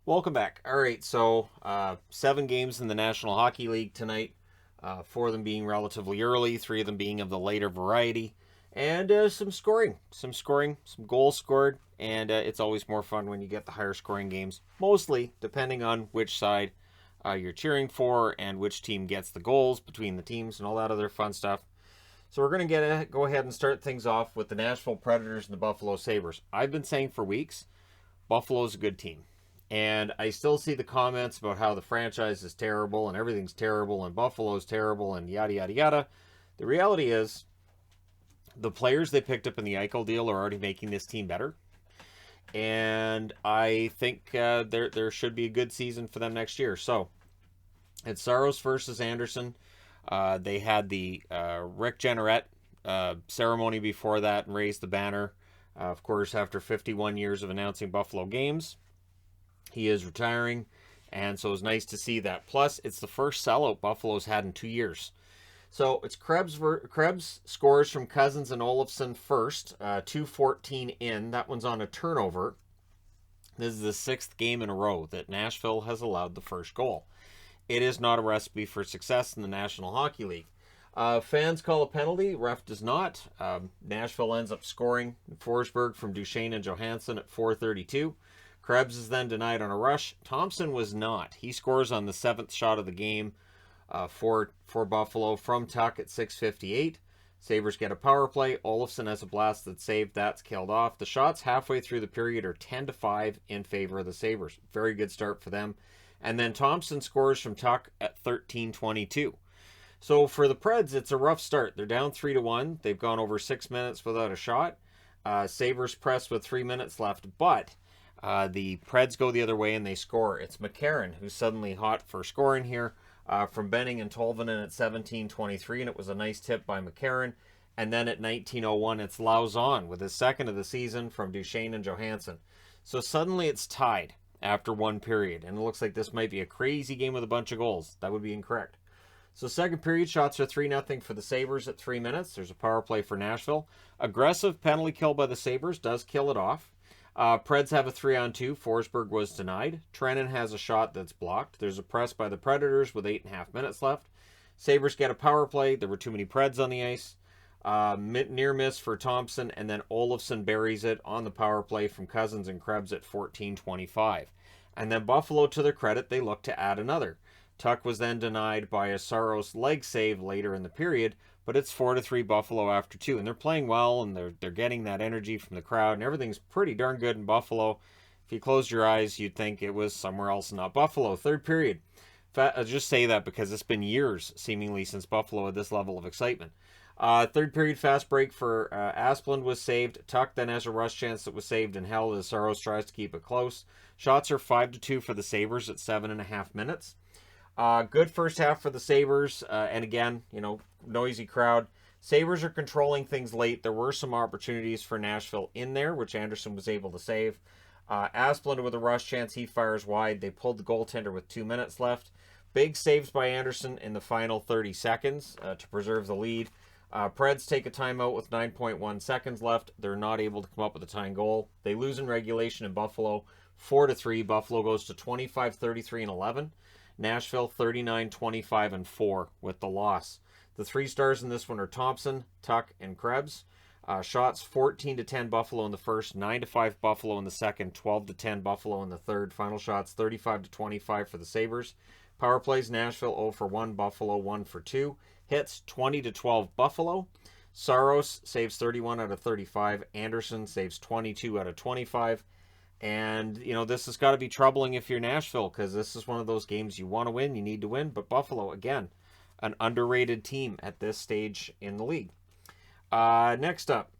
Welcome back. All right, so 7 games in the National Hockey League tonight, 4 of them being relatively early, 3 of them being of the later variety, and some some goals scored, and it's always more fun when you get the higher scoring games, mostly depending on which side you're cheering for and which team gets the goals between the teams and all that other fun stuff. So we're going to go ahead and start things off with the Nashville Predators and the Buffalo Sabres. I've been saying for weeks, Buffalo's a good team. And I still see the comments about how the franchise is terrible and everything's terrible and Buffalo's terrible and yada, yada, yada. The reality is the players they picked up in the Eichel deal are already making this team better. And I think there should be a good season for them next year. So it's Saros versus Anderson. They had the Rick Jeanneret ceremony before that and raised the banner. Of course, after 51 years of announcing Buffalo games. He is retiring, and so it's nice to see that. Plus, it's the first sellout Buffalo's had in 2 years. So it's Krebs scores from Cousins and Olofsson first, 2:14 in. That one's on a turnover. This is the 6th game in a row that Nashville has allowed the first goal. It is not a recipe for success in the National Hockey League. Fans call a penalty, ref does not. Nashville ends up scoring Forsberg from Duchesne and Johansson at 4:32. Krebs is then denied on a rush. Thompson was not. He scores on the 7th shot of the game for Buffalo from Tuck at 6:58. Sabres get a power play. Olofsson has a blast that's saved. That's killed off. The shots halfway through the period are 10-5 in favor of the Sabres. Very good start for them. And then Thompson scores from Tuck at 13:22. So for the Preds, it's a rough start. They're down 3-1. They've gone over 6 minutes without a shot. Sabres press with 3 minutes left, but the Preds go the other way and they score. It's McCarron who's suddenly hot for scoring here from Benning and Tolvanen at 17:23, and it was a nice tip by McCarron. And then at 19:01, it's Lauzon with his second of the season from Duchesne and Johansson. So suddenly it's tied after one period, and it looks like this might be a crazy game with a bunch of goals. That would be incorrect. So second period, shots are 3-0 for the Sabres at 3 minutes. There's a power play for Nashville. Aggressive penalty kill by the Sabres does kill it off. Preds have a 3-on-2. Forsberg was denied. Trennan has a shot that's blocked. There's a press by the Predators with 8.5 minutes left. Sabres get a power play. There were too many Preds on the ice. Near miss for Thompson, and then Olofsson buries it on the power play from Cousins and Krebs at 14:25. And then Buffalo, to their credit, they look to add another. Tuck was then denied by a Saros leg save later in the period, but it's 4-3 Buffalo after 2, and they're playing well, and they're getting that energy from the crowd, and everything's pretty darn good in Buffalo. If you closed your eyes, you'd think it was somewhere else, not Buffalo. Third period. I'll just say that because it's been years, seemingly, since Buffalo had this level of excitement. Third period fast break for Asplund was saved. Tuck then has a rush chance that was saved and held as Saros tries to keep it close. Shots are 5-2 for the Sabres at 7.5 minutes. Good first half for the Sabres, and again, noisy crowd. Sabres are controlling things late. There were some opportunities for Nashville in there, which Anderson was able to save. Asplund with a rush chance, he fires wide. They pulled the goaltender with 2 minutes left. Big saves by Anderson in the final 30 seconds to preserve the lead. Preds take a timeout with 9.1 seconds left. They're not able to come up with a tying goal. They lose in regulation in Buffalo, 4-3. Buffalo goes to 25-33-11. Nashville 39-25-4 with the loss. The 3 stars in this one are Thompson, Tuck, and Krebs. Shots 14-10 Buffalo in the first, 9-5 Buffalo in the second, 12-10 Buffalo in the third. Final shots 35-25 for the Sabres. Power plays Nashville 0-1, Buffalo 1-2. Hits 20-12 Buffalo. Saros saves 31 out of 35. Anderson saves 22 out of 25. And, this has got to be troubling if you're Nashville, because this is one of those games you want to win, you need to win. But Buffalo, again, an underrated team at this stage in the league. Next up,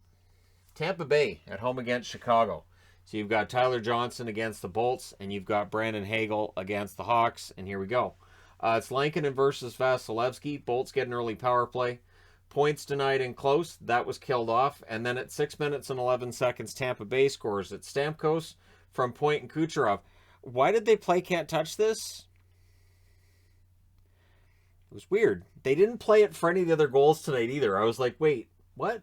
Tampa Bay at home against Chicago. So you've got Tyler Johnson against the Bolts, and you've got Brandon Hagel against the Hawks, and here we go. It's Lankinen versus Vasilevsky. Bolts get an early power play. Points denied and close. That was killed off. And then at 6 minutes and 11 seconds, Tampa Bay scores. It's Stamkos from Point and Kucherov. Why did they play Can't Touch this? It was weird. They didn't play it for any of the other goals tonight either. I was like, wait, what?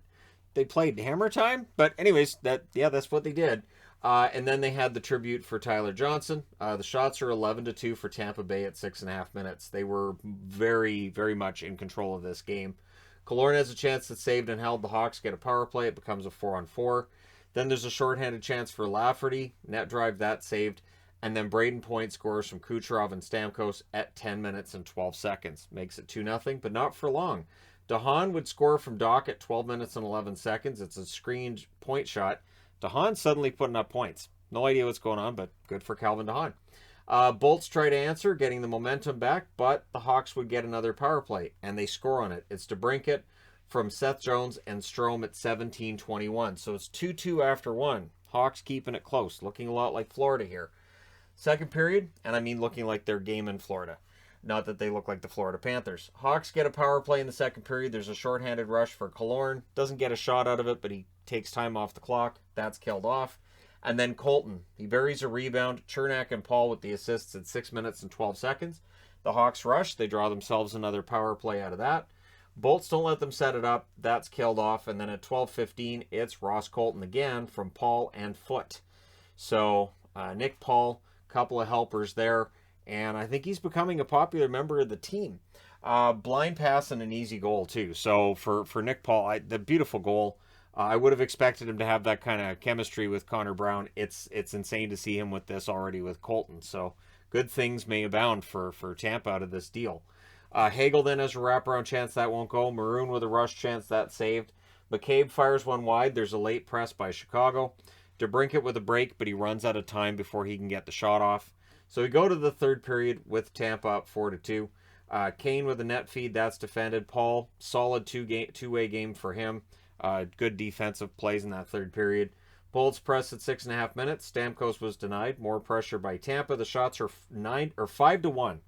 They played Hammer Time? But anyways, that's what they did. And then they had the tribute for Tyler Johnson. The shots are 11-2 for Tampa Bay at 6.5 minutes. They were very, very much in control of this game. Killorn has a chance that saved and held. The Hawks get a power play. It becomes a 4-on-4. Then there's a shorthanded chance for Lafferty. Net drive, that saved. And then Braden Point scores from Kucherov and Stamkos at 10 minutes and 12 seconds. Makes it 2-0, but not for long. DeHaan would score from Doc at 12 minutes and 11 seconds. It's a screened point shot. DeHaan suddenly putting up points. No idea what's going on, but good for Calvin DeHaan. Bolts try to answer, getting the momentum back, but the Hawks would get another power play, and they score on it. It's DeBrincat from Seth Jones and Strome at 17:21. So it's 2-2 after one. Hawks keeping it close, looking a lot like Florida here. Second period, and I mean looking like their game in Florida. Not that they look like the Florida Panthers. Hawks get a power play in the second period. There's a shorthanded rush for Killorn. Doesn't get a shot out of it, but he takes time off the clock. That's killed off. And then Colton. He buries a rebound. Chernak and Paul with the assists at 6 minutes and 12 seconds. The Hawks rush. They draw themselves another power play out of that. Bolts don't let them set it up. That's killed off. And then at 12:15, it's Ross Colton again from Paul and Foote. So Nick Paul, couple of helpers there. And I think he's becoming a popular member of the team. Blind pass and an easy goal, too. So for Nick Paul, the beautiful goal. I would have expected him to have that kind of chemistry with Connor Brown. It's insane to see him with this already with Colton. So good things may abound for Tampa out of this deal. Hagel then has a wraparound chance. That won't go. Maroon with a rush chance. That saved. McCabe fires one wide. There's a late press by Chicago. DeBrincat with a break, but he runs out of time before he can get the shot off. So we go to the third period with Tampa up 4-2. Kane with a net feed, that's defended. Paul, solid two-way game for him. Good defensive plays in that third period. Bolts press at 6.5 minutes. Stamkos was denied. More pressure by Tampa. The shots are 5-1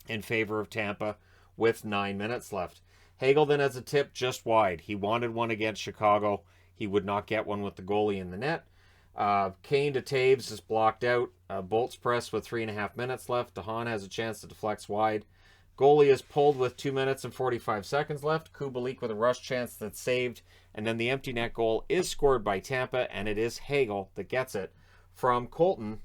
in favor of Tampa with 9 minutes left. Hagel then has a tip just wide. He wanted one against Chicago. He would not get one with the goalie in the net. Kane to Taves is blocked out. Bolts press with 3.5 minutes left. DeHaan has a chance to deflect wide. Goalie is pulled with 2 minutes and 45 seconds left. Kubalik with a rush chance that's saved. And then the empty net goal is scored by Tampa, and it is Hagel that gets it from Colton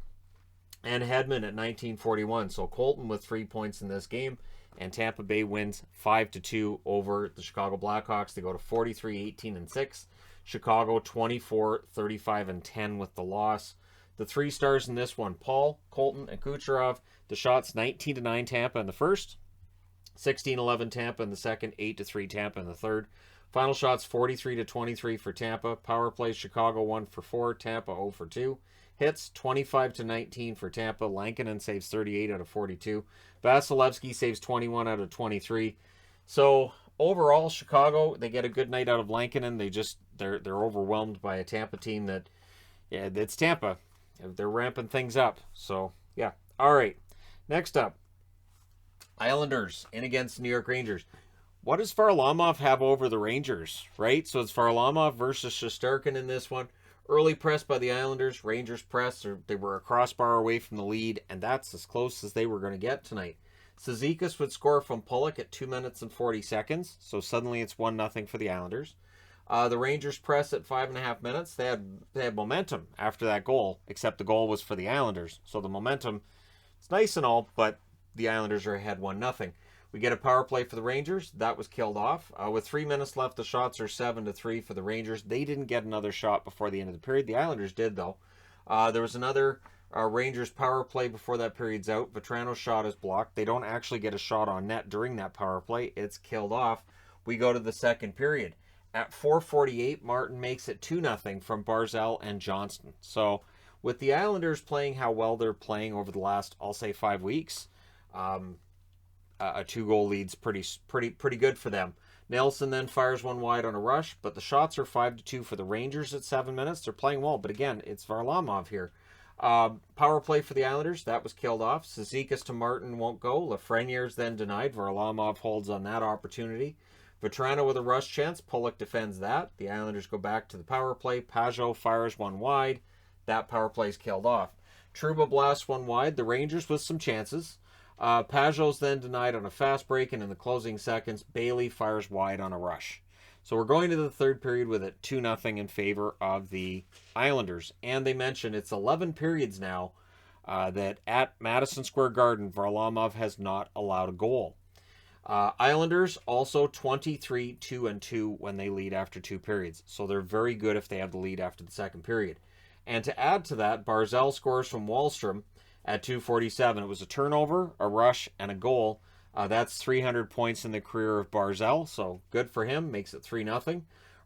and Hedman at 19:41. So Colton with 3 points in this game, and Tampa Bay wins 5-2 over the Chicago Blackhawks. They go to 43-18-6. Chicago 24-35-10 with the loss. The three stars in this one, Paul, Colton, and Kucherov. The shots 19-9 Tampa in the first, 16-11 Tampa in the second, 8-3 Tampa in the third. Final shots 43-23 for Tampa. Power play Chicago 1-for-4, Tampa 0-for-2. Hits 25-19 for Tampa. Lankinen saves 38 out of 42. Vasilevsky saves 21 out of 23. So overall, Chicago, they get a good night out of Lankinen. They're overwhelmed by a Tampa team that, yeah, it's Tampa. They're ramping things up. So, yeah. All right. Next up, Islanders in against the New York Rangers. What does Varlamov have over the Rangers, right? So it's Varlamov versus Shesterkin in this one. Early press by the Islanders. Rangers press. They were a crossbar away from the lead, and that's as close as they were going to get tonight. Cizikas would score from Pulock at 2 minutes and 40 seconds. So suddenly it's 1-0 for the Islanders. The Rangers press at 5.5 minutes. They had momentum after that goal, except the goal was for the Islanders. So the momentum, it's nice and all, but the Islanders are ahead 1-0. We get a power play for the Rangers. That was killed off. With 3 minutes left, the shots are 7-3 for the Rangers. They didn't get another shot before the end of the period. The Islanders did, though. There was another Rangers power play before that period's out. Vetrano's shot is blocked. They don't actually get a shot on net during that power play. It's killed off. We go to the second period. At 4:48, Martin makes it 2-0 from Barzal and Johnston. So with the Islanders playing how well they're playing over the last, I'll say, 5 weeks, a 2-goal lead's pretty good for them. Nelson then fires one wide on a rush, but the shots are 5-2 for the Rangers at 7 minutes. They're playing well, but again, it's Varlamov here. Power play for the Islanders, that was killed off. Cizikas to Martin won't go. Lafreniere's then denied. Varlamov holds on that opportunity. Vetrano with a rush chance. Pulock defends that. The Islanders go back to the power play. Pajot fires one wide. That power play is killed off. Trouba blasts one wide. The Rangers with some chances. Pajot's then denied on a fast break, and in the closing seconds, Bailey fires wide on a rush. So we're going to the third period with it 2-0 in favor of the Islanders. And they mentioned it's 11 periods now that at Madison Square Garden, Varlamov has not allowed a goal. Islanders also 23-2-2 when they lead after 2 periods. So they're very good if they have the lead after the second period. And to add to that, Barzal scores from Wahlstrom at 2:47. It was a turnover, a rush, and a goal. That's 300 points in the career of Barzal, so good for him. Makes it 3-0.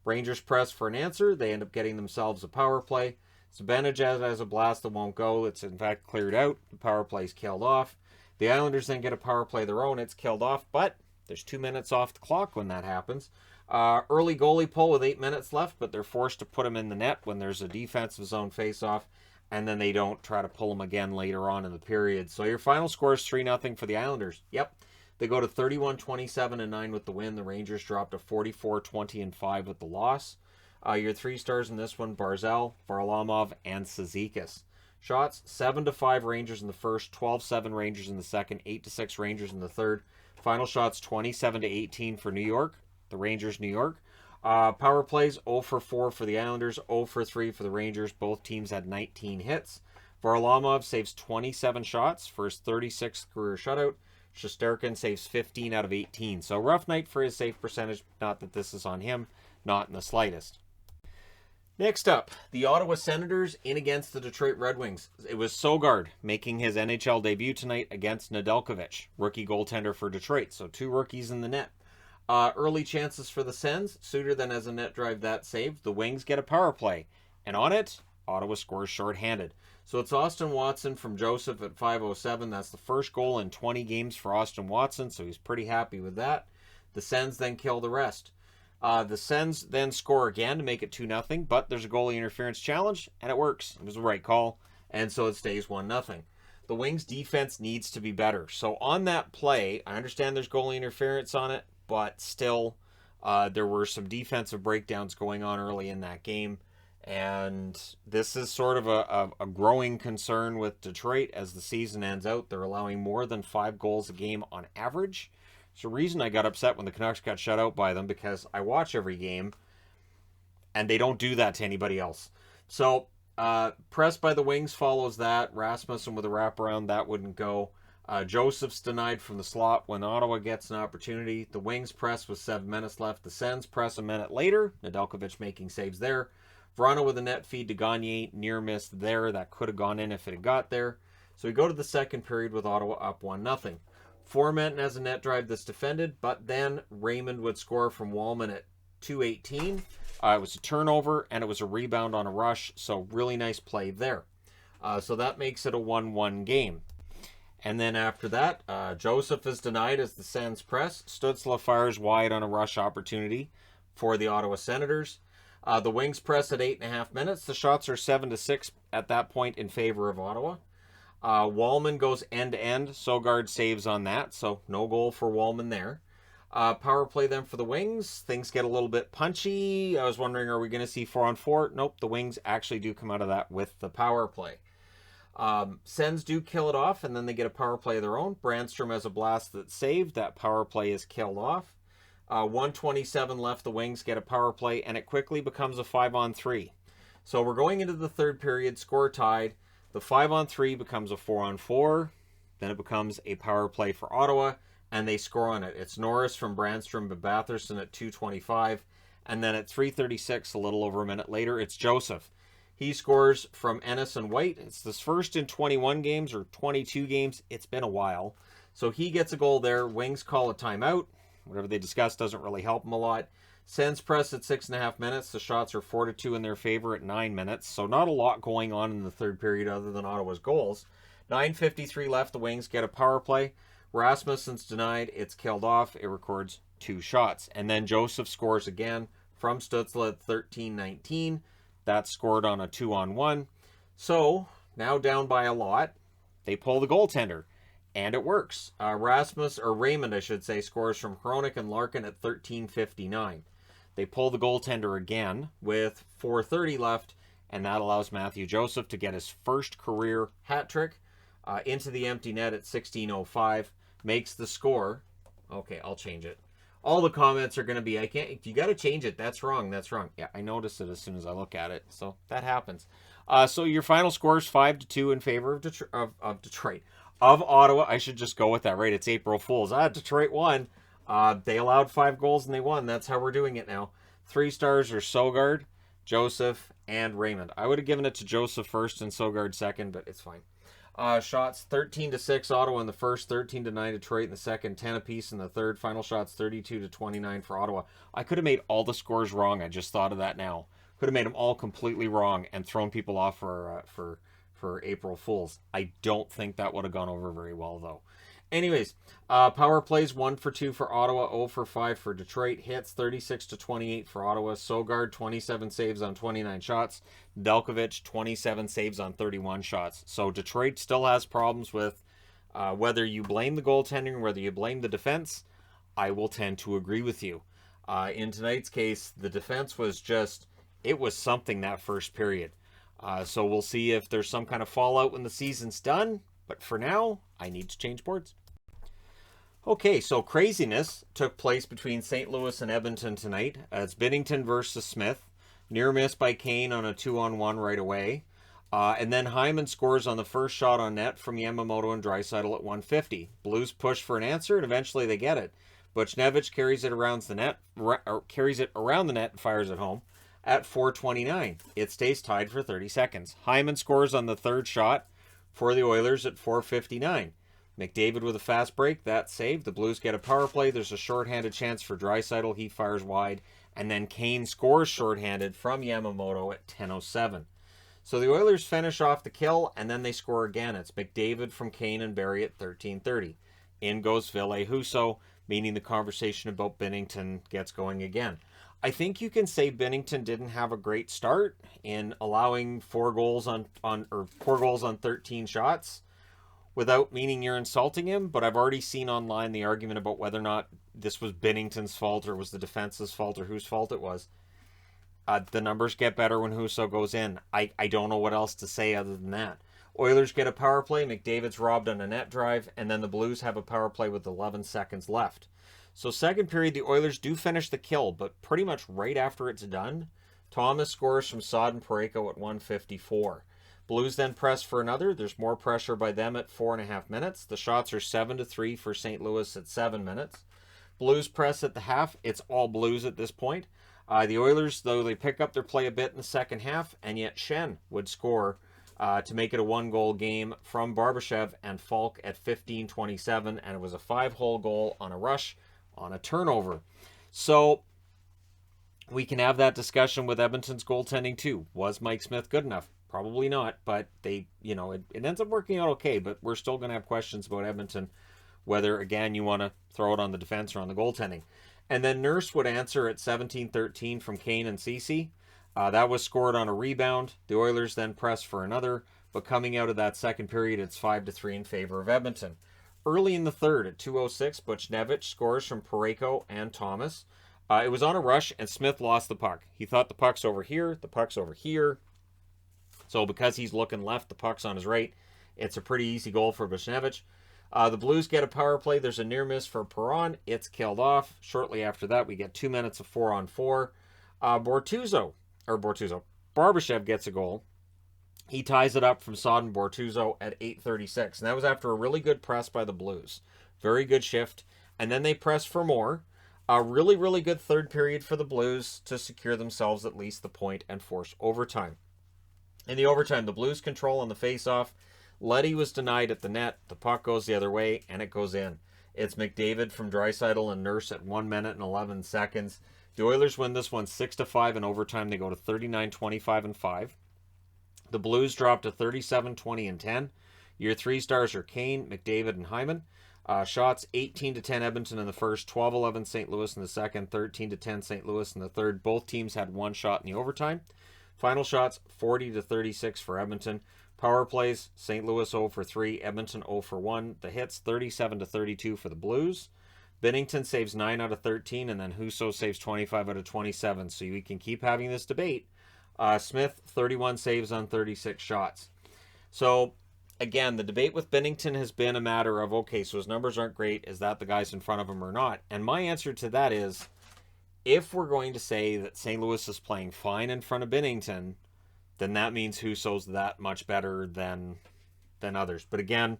Rangers press for an answer. They end up getting themselves a power play. Zibanejad has a blast that won't go. It's in fact cleared out. The power play's killed off. The Islanders then get a power play of their own. It's killed off, but there's 2 minutes off the clock when that happens. Early goalie pull with 8 minutes left, but they're forced to put him in the net when there's a defensive zone faceoff, and then they don't try to pull him again later on in the period. So your final score is 3-0 for the Islanders. Yep. They go to 31-27-9 with the win. The Rangers drop to 44-20-5 with the loss. Your 3 stars in this one, Barzal, Varlamov, and Cizikas. Shots, 7-5 Rangers in the first, 12-7 Rangers in the second, 8-6 Rangers in the third. Final shots, 27-18 for New York, the Rangers, New York. Power plays, 0-4 for the Islanders, 0-3 for the Rangers. Both teams had 19 hits. Varlamov saves 27 shots for his 36th career shutout. Shesterkin saves 15 out of 18. So rough night for his save percentage. Not that this is on him, not in the slightest. Next up, the Ottawa Senators in against the Detroit Red Wings. It was Sogard making his NHL debut tonight against Nedeljkovic, rookie goaltender for Detroit. So 2 rookies in the net. Early chances for the Sens. Suter then has a net drive that saved. The Wings get a power play. And on it, Ottawa scores shorthanded. So it's Austin Watson from Joseph at 5:07. That's the first goal in 20 games for Austin Watson, so he's pretty happy with that. The Sens then kill the rest. The Sens then score again to make it 2-0, but there's a goalie interference challenge, and it works. It was the right call, and so it stays 1-0. The Wings' defense needs to be better. So on that play, I understand there's goalie interference on it, but still, there were some defensive breakdowns going on early in that game. And this is sort of a growing concern with Detroit as the season ends out. They're allowing more than 5 goals a game on average. It's the reason I got upset when the Canucks got shut out by them, because I watch every game and they don't do that to anybody else. So press by the Wings follows that. Rasmussen with a wraparound, that wouldn't go. Joseph's denied from the slot when Ottawa gets an opportunity. The Wings press with 7 minutes left. The Sens press a minute later. Nedeljkovic making saves there. Vrana with a net feed to Gagne, near missed there. That could have gone in if it had got there. So we go to the second period with Ottawa up 1-0. Foreman has a net drive that's defended, but then Raymond would score from Wallman at 2:18. It was a turnover, and it was a rebound on a rush, so really nice play there. So that makes it a 1-1 game. And then after that, Joseph is denied as the Sens press. Stützle fires wide on a rush opportunity for the Ottawa Senators. The Wings press at 8.5 minutes. The shots are 7-6 at that point in favor of Ottawa. Wallman goes end-to-end. Sogard saves on that, so no goal for Wallman there. Power play then for the Wings. Things get a little bit punchy. I was wondering, are we going to see 4-on-4? Nope, the Wings actually do come out of that with the power play. Sens do kill it off, and then they get a power play of their own. Brandstrom has a blast that's saved. That power play is killed off. 1:27 left. The Wings get a power play, and it quickly becomes a 5-on-3. So we're going into the third period, score tied. The 5-on-3 becomes a 4-on-4. Then it becomes a power play for Ottawa, and they score on it. It's Norris from Brandstrom to Batherson at 2:25. And then at 3:36, a little over a minute later, it's Joseph. He scores from Ennis and White. It's his first in 21 games or 22 games. It's been a while. So he gets a goal there. Wings call a timeout. Whatever they discuss doesn't really help them a lot. Sens press at 6.5 minutes. The shots are 4-2 in their favor at 9 minutes. So not a lot going on in the third period other than Ottawa's goals. 9:53 left. The Wings get a power play. Rasmussen's denied. It's killed off. It records 2 shots. And then Joseph scores again from Stützle at 13:19. That's scored on a 2-on-1. So now down by a lot. They pull the goaltender. And it works. Raymond, I should say, scores from Hronik and Larkin at 13:59. They pull the goaltender again with 4:30 left, and that allows Matthew Joseph to get his first career hat trick into the empty net at 16:05. Makes the score. Okay, I'll change it. all the comments are going to be, you got to change it. That's wrong. That's wrong. Yeah, I noticed it as soon as I look at it. So that happens. So your final score is 5-2 in favor of Detroit. Of Ottawa, I should just go with that, right? It's April Fool's. Detroit won. They allowed 5 goals and they won. That's how we're doing it now. 3 stars are Sogard, Joseph, and Raymond. I would have given it to Joseph first and Sogard second, but it's fine. Shots 13-6 Ottawa in the first, 13-9 Detroit in the second, 10 apiece in the third. Final shots 32-29 for Ottawa. I could have made all the scores wrong. I just thought of that now. Could have made them all completely wrong and thrown people off for April Fools. I don't think that would have gone over very well though. Anyways, power plays 1-2 for Ottawa, 0-5 for Detroit. Hits 36-28 for Ottawa. Sogard 27 saves on 29 shots. Delkovich 27 saves on 31 shots. So Detroit still has problems with whether you blame the goaltending or whether you blame the defense. I will tend to agree with you. In tonight's case, the defense was it was something that first period. So we'll see if there's some kind of fallout when the season's done. But for now, I need to change boards. Okay, so craziness took place between St. Louis and Edmonton tonight. It's Binnington versus Smith. Near miss by Kane on a 2-on-1 right away. And then Hyman scores on the first shot on net from Yamamoto and Draisaitl at 150. Blues push for an answer, and eventually they get it. Buchnevich carries it around the net and fires it home at 4:29. It stays tied for 30 seconds. Hyman scores on the third shot for the Oilers at 4:59. McDavid with a fast break, that's saved. The Blues get a power play. There's a shorthanded chance for Draisaitl. He fires wide. And then Kane scores shorthanded from Yamamoto at 10:07. So the Oilers finish off the kill, and then they score again. It's McDavid from Kane and Barrie at 13:30. In goes Ville Husso, meaning the conversation about Binnington gets going again. I think you can say Binnington didn't have a great start in allowing 4 goals on 13 shots without meaning you're insulting him, but I've already seen online the argument about whether or not this was Binnington's fault or was the defense's fault or whose fault it was. The numbers get better when Husso goes in. I don't know what else to say other than that. Oilers get a power play, McDavid's robbed on a net drive, and then the Blues have a power play with 11 seconds left. So second period, the Oilers do finish the kill, but pretty much right after it's done, Thomas scores from Saad and Parayko at 1:54. Blues then press for another. There's more pressure by them at 4.5 minutes. The shots are 7-3 for St. Louis at 7 minutes. Blues press at the half. It's all Blues at this point. The Oilers, though, they pick up their play a bit in the second half, and yet Shen would score to make it a 1-goal game from Barbashev and Falk at 15:27, and it was a 5-hole goal on a rush on a turnover. So we can have that discussion with Edmonton's goaltending too. Was Mike Smith good enough? Probably not, but it ends up working out okay, but we're still going to have questions about Edmonton, whether, again, you want to throw it on the defense or on the goaltending. And then Nurse would answer at 17:13 from Kane and Ceci. That was scored on a rebound. The Oilers then press for another, but coming out of that second period, it's 5-3 in favor of Edmonton. Early in the third at 2:06, Buchnevich scores from Parayko and Thomas. It was on a rush, and Smith lost the puck. He thought the puck's over here, the puck's over here. So because he's looking left, the puck's on his right. It's a pretty easy goal for Buchnevich. The Blues get a power play. There's a near miss for Perron. It's killed off. Shortly after that, we get 2 minutes of 4-on-4. Barbashev gets a goal. He ties it up from Saad and Bortuzzo at 8:36. And that was after a really good press by the Blues. Very good shift. And then they press for more. A really, really good third period for the Blues to secure themselves at least the point and force overtime. In the overtime, the Blues control on the faceoff. Leddy was denied at the net. The puck goes the other way, and it goes in. It's McDavid from Draisaitl and Nurse at 1 minute and 11 seconds. The Oilers win this one 6-5 in overtime. They go to 39-25-5. The Blues drop to 37-20-10. Your 3 stars are Kane, McDavid, and Hyman. Shots 18-10 Edmonton in the first, 12-11 St. Louis in the second, 13-10 St. Louis in the third. Both teams had 1 shot in the overtime. Final shots 40-36 for Edmonton. Power plays, St. Louis 0-3, Edmonton 0-1. The hits 37-32 for the Blues. Binnington saves 9 out of 13, and then Husso saves 25 out of 27. So we can keep having this debate. Smith 31 saves on 36 shots. So again, the debate with Binnington has been a matter of, okay, so his numbers aren't great. Is that the guys in front of him or not? And my answer to that is, if we're going to say that St. Louis is playing fine in front of Binnington, then that means Husso's that much better than others. But again,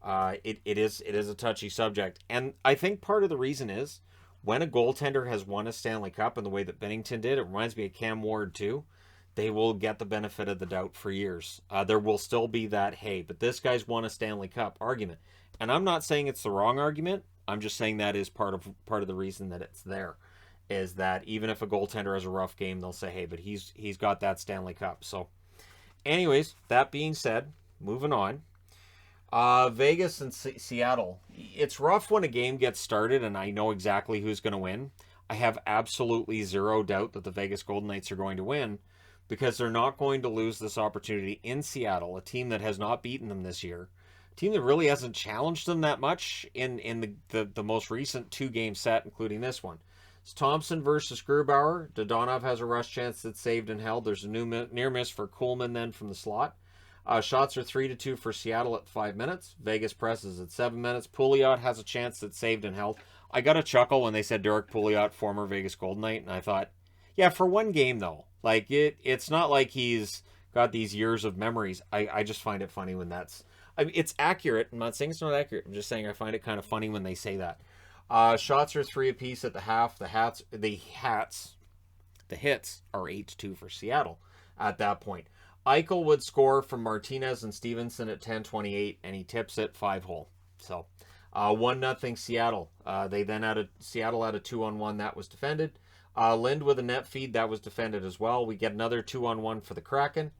it is a touchy subject. And I think part of the reason is when a goaltender has won a Stanley Cup in the way that Binnington did, it reminds me of Cam Ward too, they will get the benefit of the doubt for years. There will still be that, hey, but this guy's won a Stanley Cup argument. And I'm not saying it's the wrong argument. I'm just saying that is part of the reason that it's there, is that even if a goaltender has a rough game, they'll say, hey, but he's got that Stanley Cup. So anyways, that being said, moving on. Vegas and Seattle. It's rough when a game gets started and I know exactly who's going to win. I have absolutely zero doubt that the Vegas Golden Knights are going to win because they're not going to lose this opportunity in Seattle, a team that has not beaten them this year, a team that really hasn't challenged them that much in the most recent 2-game set, including this one. It's Thompson versus Grubauer. Dodonov has a rush chance that's saved and held. There's a new near miss for Kuhlman then from the slot. Shots are 3-2 for Seattle at 5 minutes. Vegas presses at 7 minutes. Pouliot has a chance that's saved and held. I got a chuckle when they said Derek Pouliot, former Vegas Golden Knight, and I thought, yeah, for one game though. Like it's not like he's got these years of memories. I just find it funny when that's. I mean, it's accurate. I'm not saying it's not accurate. I'm just saying I find it kind of funny when they say that. Shots are 3 apiece at the half. The hits are 8-2 for Seattle at that point. Eichel would score from Martinez and Stevenson at 10:28, and he tips it 5-hole. So 1-0 Seattle. They then Seattle had a 2-on-1 that was defended. Lind with a net feed that was defended as well. We get another 2-on-1 for the Kraken.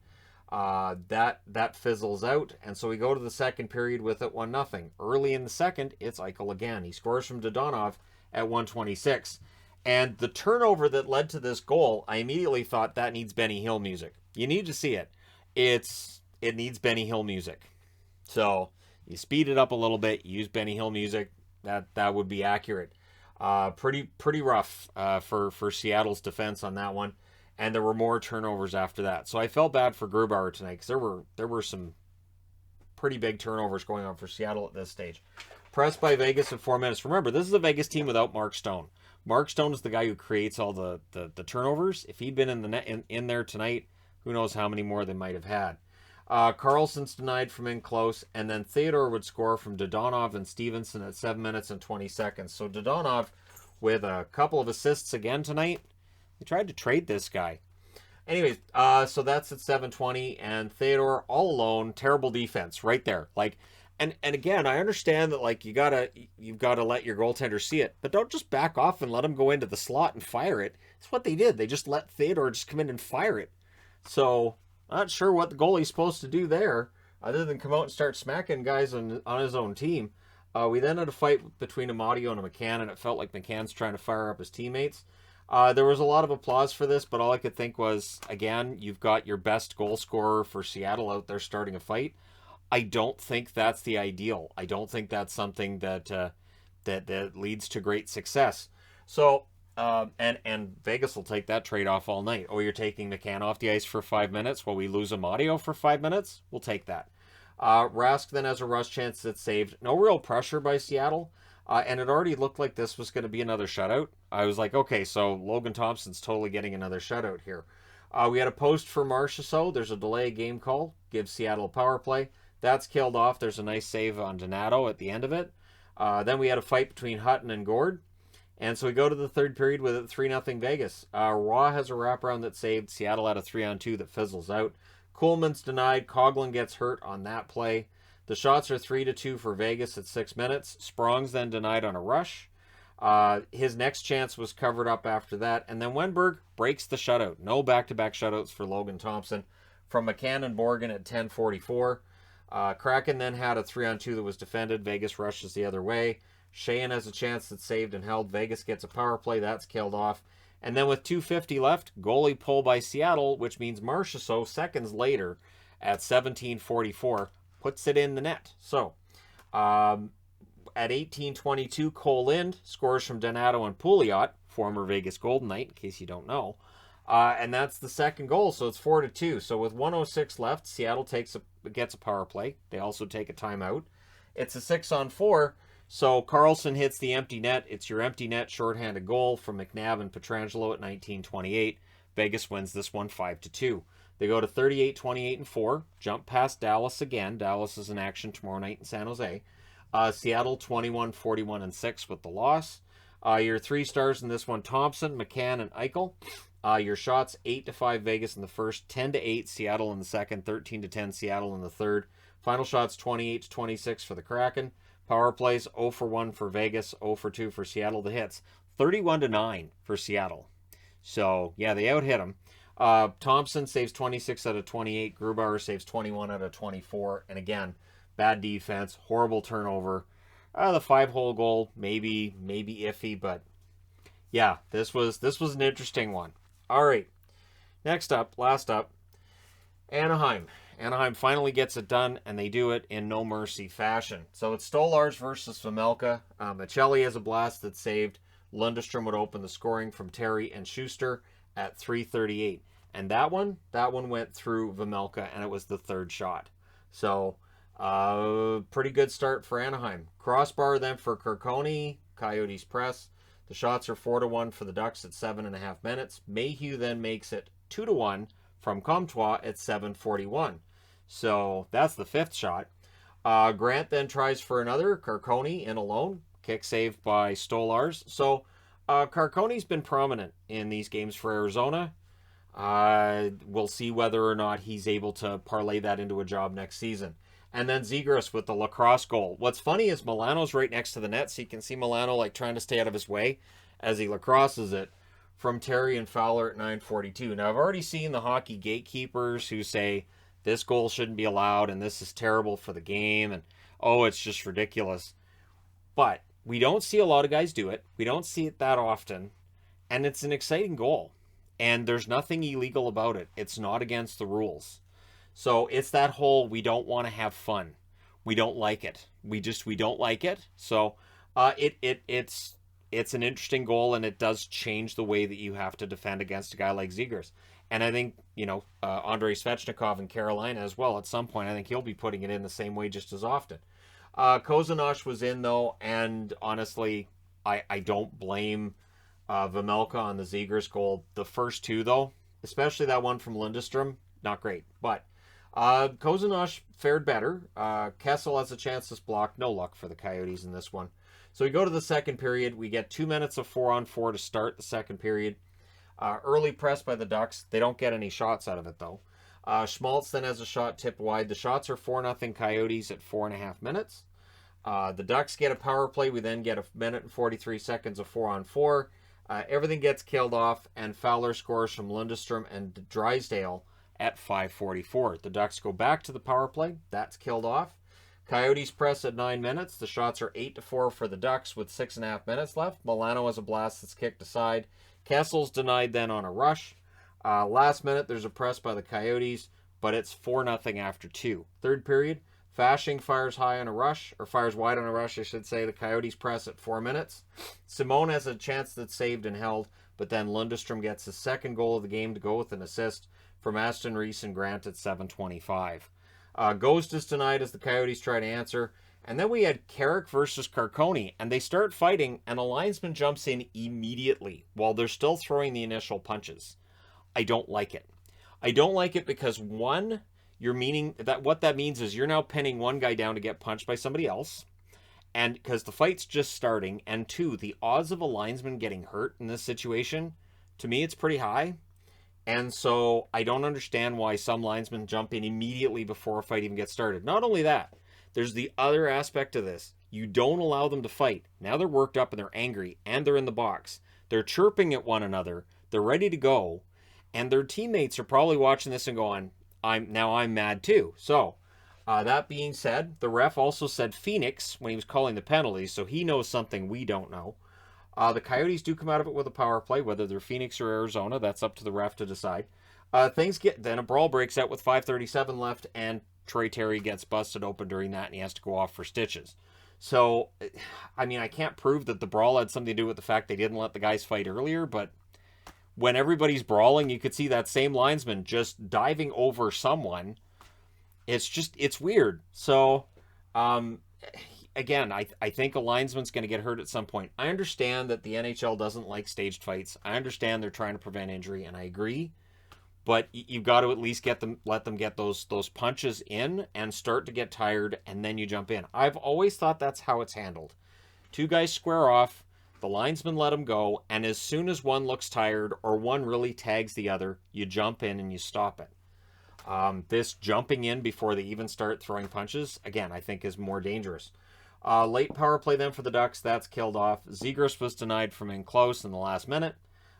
That fizzles out, and so we go to the second period with it 1-0. Early in the second, it's Eichel again. He scores from Dodonov at 1:26. And the turnover that led to this goal, I immediately thought that needs Benny Hill music. You need to see it. It needs Benny Hill music. So you speed it up a little bit, use Benny Hill music. That would be accurate. Pretty rough for Seattle's defense on that one. And there were more turnovers after that. So I felt bad for Grubauer tonight because there were some pretty big turnovers going on for Seattle at this stage. Pressed by Vegas at 4 minutes. Remember, this is a Vegas team without Mark Stone. Mark Stone is the guy who creates all the turnovers. If he'd been in the net in there tonight, who knows how many more they might have had. Carlson's denied from in close, and then Theodore would score from Dodonov and Stevenson at 7 minutes and 20 seconds. So Dodonov with a couple of assists again tonight. They tried to trade this guy. Anyways, so that's at 7:20, and Theodore all alone, terrible defense right there. Like, and again, I understand that like you've got to let your goaltender see it, but don't just back off and let him go into the slot and fire it. That's what they did. They just let Theodore just come in and fire it. So not sure what the goalie's supposed to do there, other than come out and start smacking guys on his own team. We then had a fight between Amadio and McCann, and it felt like McCann's trying to fire up his teammates. There was a lot of applause for this, but all I could think was, again, you've got your best goal scorer for Seattle out there starting a fight. I don't think that's the ideal. I don't think that's something that leads to great success. So, and Vegas will take that trade-off all night. Oh, you're taking McCann off the ice for 5 minutes while we lose Amadio for 5 minutes? We'll take that. Rask then has a rush chance that's saved. No real pressure by Seattle. And it already looked like this was going to be another shutout. I was like, okay, so Logan Thompson's totally getting another shutout here. We had a post for Marchessault. There's a delay game call. Gives Seattle a power play. That's killed off. There's a nice save on Donato at the end of it. Then we had a fight between Hutton and Gord. And so we go to the third period with it 3-0 Vegas. Roy has a wraparound that saved. Seattle had a 3-on-2 that fizzles out. Kuhlman's denied. Coughlin gets hurt on that play. The shots are 3-2 for Vegas at 6 minutes. Sprong's then denied on a rush. His next chance was covered up after that. And then Wenberg breaks the shutout. No back-to-back shutouts for Logan Thompson. From McCann and Borgen at 10:44. Kraken then had a 3-on-2 that was defended. Vegas rushes the other way. Sheahan has a chance that's saved and held. Vegas gets a power play. That's killed off. And then with 2:50 left, goalie pull by Seattle, which means Marchessault seconds later at 17:44 puts it in the net. So, at 18:22, Cole Lind scores from Donato and Pouliot, former Vegas Golden Knight, in case you don't know. And that's the second goal, so it's 4-2. So with 1:06 left, Seattle takes gets a power play. They also take a timeout. It's a 6-on-4, so Carlson hits the empty net. It's your empty net shorthanded goal from McNabb and Pietrangelo at 19:28. Vegas wins this one 5-2. They go to 38, 28, and 4. Jump past Dallas again. Dallas is in action tomorrow night in San Jose. Seattle 21, 41, and 6 with the loss. Your 3 stars in this one: Thompson, McCann, and Eichel. Your shots 8-5 Vegas in the first, 10-8 Seattle in the second, 13-10 Seattle in the third. Final shots 28-26 for the Kraken. Power plays 0-for-1 for Vegas, 0-for-2 for Seattle. The hits 31-9 for Seattle. So yeah, they out hit them. Thompson saves 26 out of 28. Grubauer saves 21 out of 24. And again, bad defense, horrible turnover. The 5-hole goal, maybe iffy, but yeah, this was an interesting one. All right, next up, last up, Anaheim. Anaheim finally gets it done, and they do it in no mercy fashion. So it's Stolarz versus Vejmelka. Michelli has a blast that's saved. Lundestrom would open the scoring from Terry and Schuster at 3:38. And that one went through Vejmelka, and it was the third shot. So, pretty good start for Anaheim. Crossbar then for Kirkoni, Coyotes press. The shots are 4-1 for the Ducks at 7.5 minutes. Mayhew then makes it 2-1 from Comtois at 7:41. So that's the 5th shot. Grant then tries for another. Kirkoni in alone. Kick saved by Stolarz. So Carconi's been prominent in these games for Arizona. We'll see whether or not he's able to parlay that into a job next season. And then Zegras with the lacrosse goal. What's funny is Milano's right next to the net, so you can see Milano like trying to stay out of his way as he lacrosses it from Terry and Fowler at 9:42. Now, I've already seen the hockey gatekeepers who say this goal shouldn't be allowed and this is terrible for the game and, oh, it's just ridiculous. But we don't see a lot of guys do it. We don't see it that often. And it's an exciting goal. And there's nothing illegal about it. It's not against the rules. So it's that whole, we don't want to have fun. We don't like it. We don't like it. So it's an interesting goal, and it does change the way that you have to defend against a guy like Zegras. And I think, Andrei Svechnikov in Carolina as well, at some point, I think he'll be putting it in the same way just as often. Kozanosh was in, though, and honestly, I don't blame Vejmelka on the Zegras goal. The first 2, though, especially that one from Lundestrom, not great. But Kozanosh fared better. Kessel has a chance to block. No luck for the Coyotes in this one. So we go to the second period. We get 2 minutes of 4-on-4 to start the second period. Early press by the Ducks. They don't get any shots out of it, though. Schmaltz then has a shot tipped wide. The shots are 4-0 Coyotes at 4.5 minutes. The Ducks get a power play. We then get 1 minute and 43 seconds of 4-on-4. Everything gets killed off, and Fowler scores from Lundestrom and Drysdale at 5:44. The Ducks go back to the power play. That's killed off. Coyotes press at 9 minutes. The shots are 8-4 for the Ducks with 6.5 minutes left. Milano has a blast that's kicked aside. Kessel's denied then on a rush. Last minute, there's a press by the Coyotes, but it's 4-0 after 2. Third period, Fasching fires high on a rush, or fires wide on a rush, I should say. The Coyotes press at 4 minutes. Simone has a chance that's saved and held, but then Lundestrom gets his second goal of the game to go with an assist from Aston Reese and Grant at 7:25. Ghost is denied as the Coyotes try to answer. And then we had Carrick versus Carconi, and they start fighting, and a linesman jumps in immediately while they're still throwing the initial punches. I don't like it. I don't like it because, one, what that means is you're now pinning one guy down to get punched by somebody else, and because the fight's just starting, and 2, the odds of a linesman getting hurt in this situation, to me, it's pretty high. And so I don't understand why some linesmen jump in immediately before a fight even gets started. Not only that, there's the other aspect of this. You don't allow them to fight. Now they're worked up and they're angry, and they're in the box. They're chirping at one another. They're ready to go. And their teammates are probably watching this and going, I'm mad too. So, that being said, the ref also said Phoenix when he was calling the penalties, so he knows something we don't know. The Coyotes do come out of it with a power play, whether they're Phoenix or Arizona. That's up to the ref to decide. Then a brawl breaks out with 5:37 left, and Troy Terry gets busted open during that, and he has to go off for stitches. So, I mean, I can't prove that the brawl had something to do with the fact they didn't let the guys fight earlier, but when everybody's brawling, you could see that same linesman just diving over someone. it's weird. So, again, I think a linesman's going to get hurt at some point. I understand that the NHL doesn't like staged fights. I understand they're trying to prevent injury, and I agree. But you've got to at least let them get those punches in and start to get tired, and then you jump in. I've always thought that's how it's handled. Two guys square off, the linesman let them go, and as soon as one looks tired or one really tags the other, you jump in and you stop it. This jumping in before they even start throwing punches, again, I think is more dangerous. Late power play then for the Ducks, that's killed off. Zegras was denied from in close in the last minute.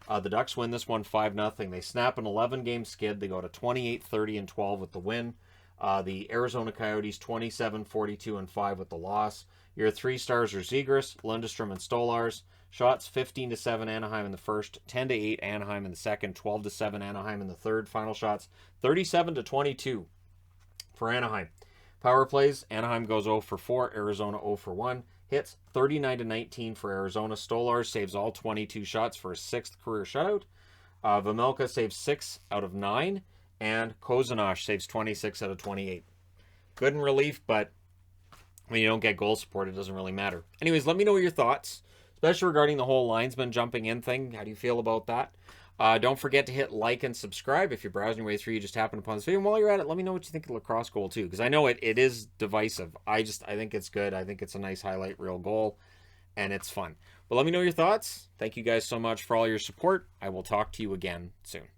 The Ducks win this one 5-0. They snap an 11-game skid. They go to 28, 30, and 12 with the win. The Arizona Coyotes 27, 42, and 5 with the loss. Your 3 stars are Zegras, Lundestrom, and Stolarz. Shots 15-7 Anaheim in the first, 10-8 Anaheim in the second, 12-7 Anaheim in the third. Final shots 37-22 for Anaheim. Power plays, Anaheim goes 0 for 4, Arizona 0 for 1. Hits 39-19 for Arizona. Stolarz saves all 22 shots for his 6th career shutout. Vejmelka saves 6 out of 9, and Kozanosh saves 26 out of 28. Good in relief, but when you don't get goal support, it doesn't really matter. Anyways, let me know your thoughts, especially regarding the whole linesman jumping in thing. How do you feel about that? Don't forget to hit like and subscribe if you're browsing your way through. You just happen upon this video. And while you're at it, let me know what you think of the lacrosse goal too, because I know it is divisive. I think it's good. I think it's a nice highlight reel goal, and it's fun. But let me know your thoughts. Thank you guys so much for all your support. I will talk to you again soon.